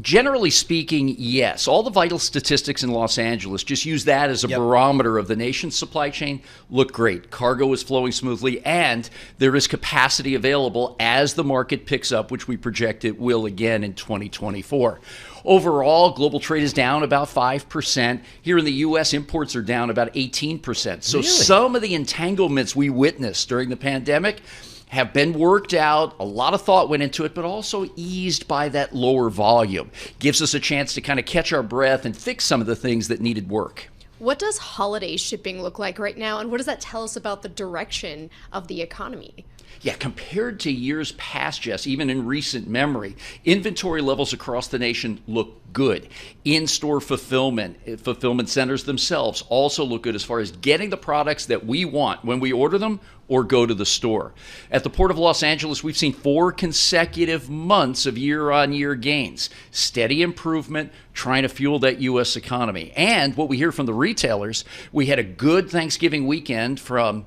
Generally speaking, yes. All the vital statistics in Los Angeles, just use that as a barometer of the nation's supply chain, look great. Cargo is flowing smoothly, and there is capacity available as the market picks up, which we project it will again in 2024. Overall, global trade is down about 5%. Here in the U.S., imports are down about 18%. So some of the entanglements we witnessed during the pandemic have been worked out. A lot of thought went into it, but also eased by that lower volume. Gives us a chance to kind of catch our breath and fix some of the things that needed work. What does holiday shipping look like right now, and what does that tell us about the direction of the economy? Yeah, compared to years past, Jess, even in recent memory, inventory levels across the nation look good. In-store fulfillment centers themselves also look good as far as getting the products that we want when we order them or go to the store. At the Port of Los Angeles, we've seen 4 consecutive months of year-on-year gains. Steady improvement, trying to fuel that U.S. economy. And what we hear from the retailers, we had a good Thanksgiving weekend from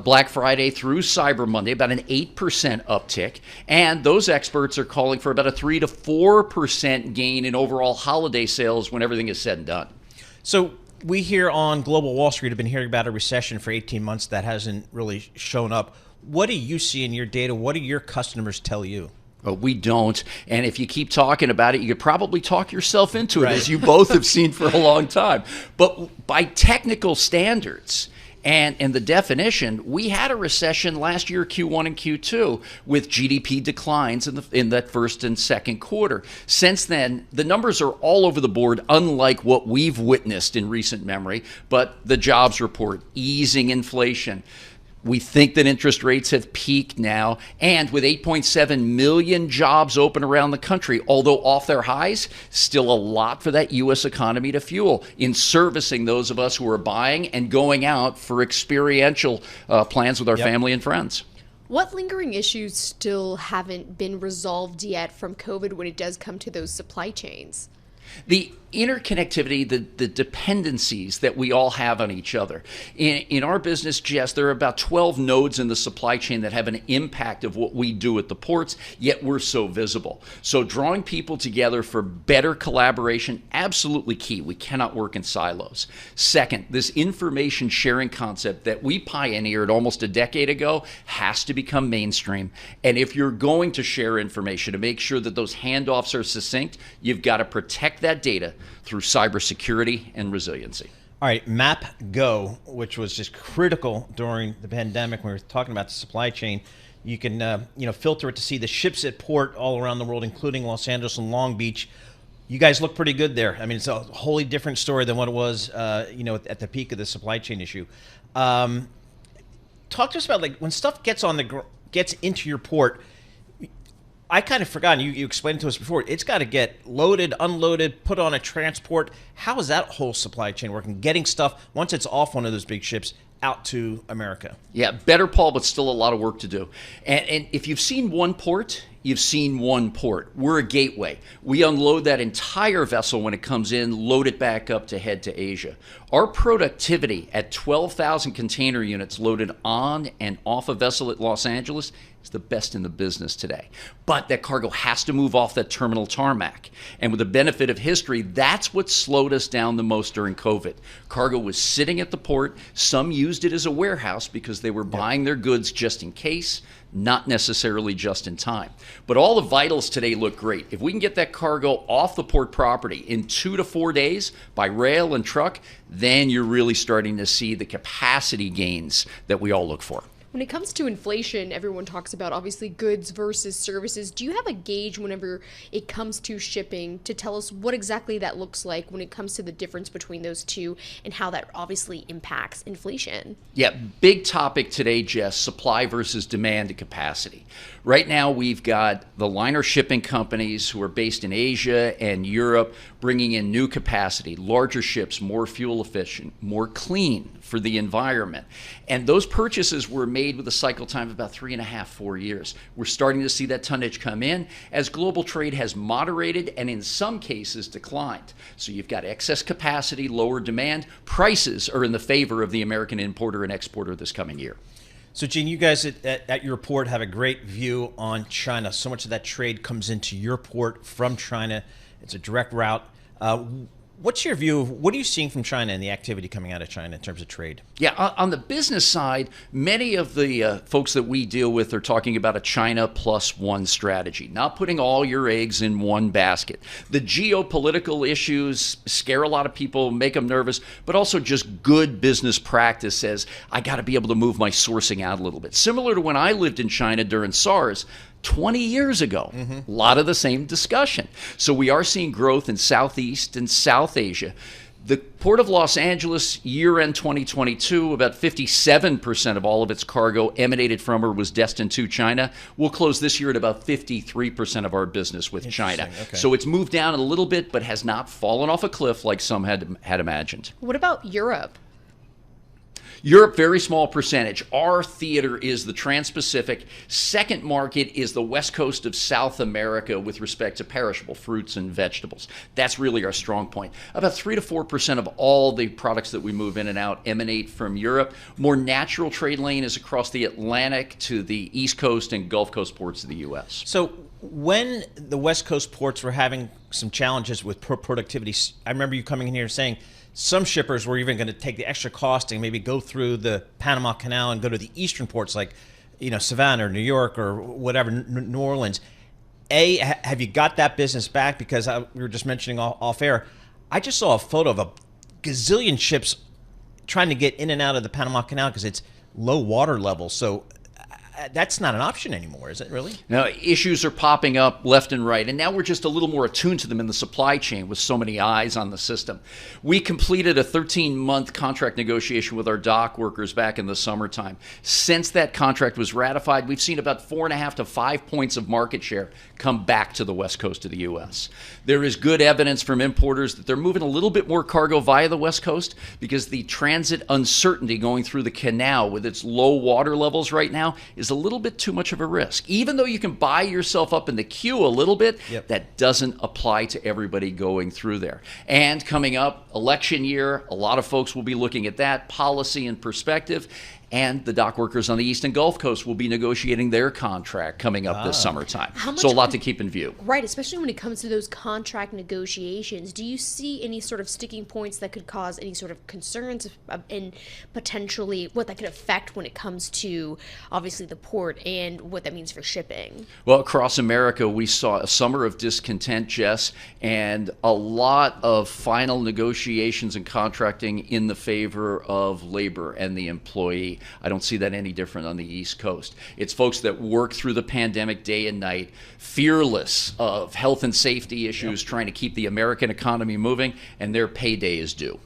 Black Friday through Cyber Monday, about an 8% uptick. And those experts are calling for about a 3 to 4% gain in overall holiday sales when everything is said and done. So we here on Global Wall Street have been hearing about a recession for 18 months that hasn't really shown up. What do you see in your data? What do your customers tell you? We don't. And if you keep talking about it, you could probably talk yourself into it, as you both have seen for a long time. But by technical standards and the definition, we had a recession last year, Q1 and Q2, with GDP declines in that first and second quarter. Since then, the numbers are all over the board, unlike what we've witnessed in recent memory. But the jobs report, easing inflation. We think that interest rates have peaked now, and with 8.7 million jobs open around the country, although off their highs, still a lot for that U.S. economy to fuel in servicing those of us who are buying and going out for experiential plans with our family and friends. What lingering issues still haven't been resolved yet from COVID when it does come to those supply chains? The interconnectivity, the dependencies that we all have on each other. In our business, Jess, there are about 12 nodes in the supply chain that have an impact of what we do at the ports, yet we're so visible. So drawing people together for better collaboration, absolutely key. We cannot work in silos. Second, this information sharing concept that we pioneered almost a decade ago has to become mainstream. And if you're going to share information to make sure that those handoffs are succinct, you've got to protect that data through cybersecurity and resiliency. All right, Map Go, which was just critical during the pandemic when we were talking about the supply chain. You can filter it to see the ships at port all around the world, including Los Angeles and Long Beach. You guys look pretty good there. I mean, it's a wholly different story than what it was, at the peak of the supply chain issue. Talk to us about when stuff gets into your port. I kind of forgot, you explained it to us before, it's got to get loaded, unloaded, put on a transport. How is that whole supply chain working? Getting stuff, once it's off one of those big ships, out to America? Yeah, better, Paul, but still a lot of work to do. And if you've seen one port, you've seen one port. We're a gateway. We unload that entire vessel when it comes in, load it back up to head to Asia. Our productivity at 12,000 container units loaded on and off a vessel at Los Angeles is the best in the business today. But that cargo has to move off that terminal tarmac. And with the benefit of history, that's what slowed us down the most during COVID. Cargo was sitting at the port. Some used it as a warehouse because they were buying their goods just in case, not necessarily just in time. But all the vitals today look great. If we can get that cargo off the port property in 2 to 4 days by rail and truck, then you're really starting to see the capacity gains that we all look for. When it comes to inflation, everyone talks about obviously goods versus services. Do you have a gauge whenever it comes to shipping to tell us what exactly that looks like when it comes to the difference between those two and how that obviously impacts inflation? Yeah, big topic today, Jess, supply versus demand and capacity. Right now, we've got the liner shipping companies who are based in Asia and Europe bringing in new capacity, larger ships, more fuel efficient, more clean for the environment. And those purchases were made with a cycle time of about 3.5, 4 years. We're starting to see that tonnage come in as global trade has moderated and in some cases declined. So you've got excess capacity, lower demand. Prices are in the favor of the American importer and exporter this coming year. So, Gene, you guys at your port have a great view on China. So much of that trade comes into your port from China. It's a direct route. What's your view of what are you seeing from China and the activity coming out of China in terms of trade? Yeah, on the business side, many of the folks that we deal with are talking about a China plus one strategy, not putting all your eggs in one basket. The geopolitical issues scare a lot of people, make them nervous, but also just good business practice says, I got to be able to move my sourcing out a little bit. Similar to when I lived in China during SARS, 20 years ago. A lot of the same discussion. So we are seeing growth in Southeast and South Asia. The Port of Los Angeles, year-end 2022, about 57% of all of its cargo emanated from or was destined to China. We'll close this year at about 53% of our business with China. Okay. So it's moved down a little bit, but has not fallen off a cliff like some had imagined. What about Europe? Europe, very small percentage. Our theater is the Trans-Pacific. Second market is the west coast of South America with respect to perishable fruits and vegetables. That's really our strong point. About 3 to 4% of all the products that we move in and out emanate from Europe. More natural trade lane is across the Atlantic to the East Coast and Gulf Coast ports of the U.S. So when the West Coast ports were having some challenges with productivity, I remember you coming in here saying some shippers were even going to take the extra cost and maybe go through the Panama Canal and go to the eastern ports like, Savannah or New York or whatever, New Orleans. Have you got that business back? Because we were just mentioning off air, I just saw a photo of a gazillion ships trying to get in and out of the Panama Canal because it's low water level. So that's not an option anymore, is it really? Now, issues are popping up left and right, and now we're just a little more attuned to them in the supply chain with so many eyes on the system. We completed a 13-month contract negotiation with our dock workers back in the summertime. Since that contract was ratified, we've seen about 4.5 to 5 points of market share come back to the west coast of the U.S. There is good evidence from importers that they're moving a little bit more cargo via the west coast because the transit uncertainty going through the canal with its low water levels right now is a little bit too much of a risk. Even though you can buy yourself up in the queue a little bit, that doesn't apply to everybody going through there. And coming up, election year, a lot of folks will be looking at that policy and perspective. And the dock workers on the East and Gulf Coast will be negotiating their contract coming up this summertime. So a lot to keep in view. Right, especially when it comes to those contract negotiations. Do you see any sort of sticking points that could cause any sort of concerns and potentially what that could affect when it comes to, obviously, the port and what that means for shipping? Well, across America, we saw a summer of discontent, Jess, and a lot of final negotiations and contracting in the favor of labor and the employee. I don't see that any different on the East Coast. It's folks that work through the pandemic day and night, fearless of health and safety issues, trying to keep the American economy moving, and their payday is due.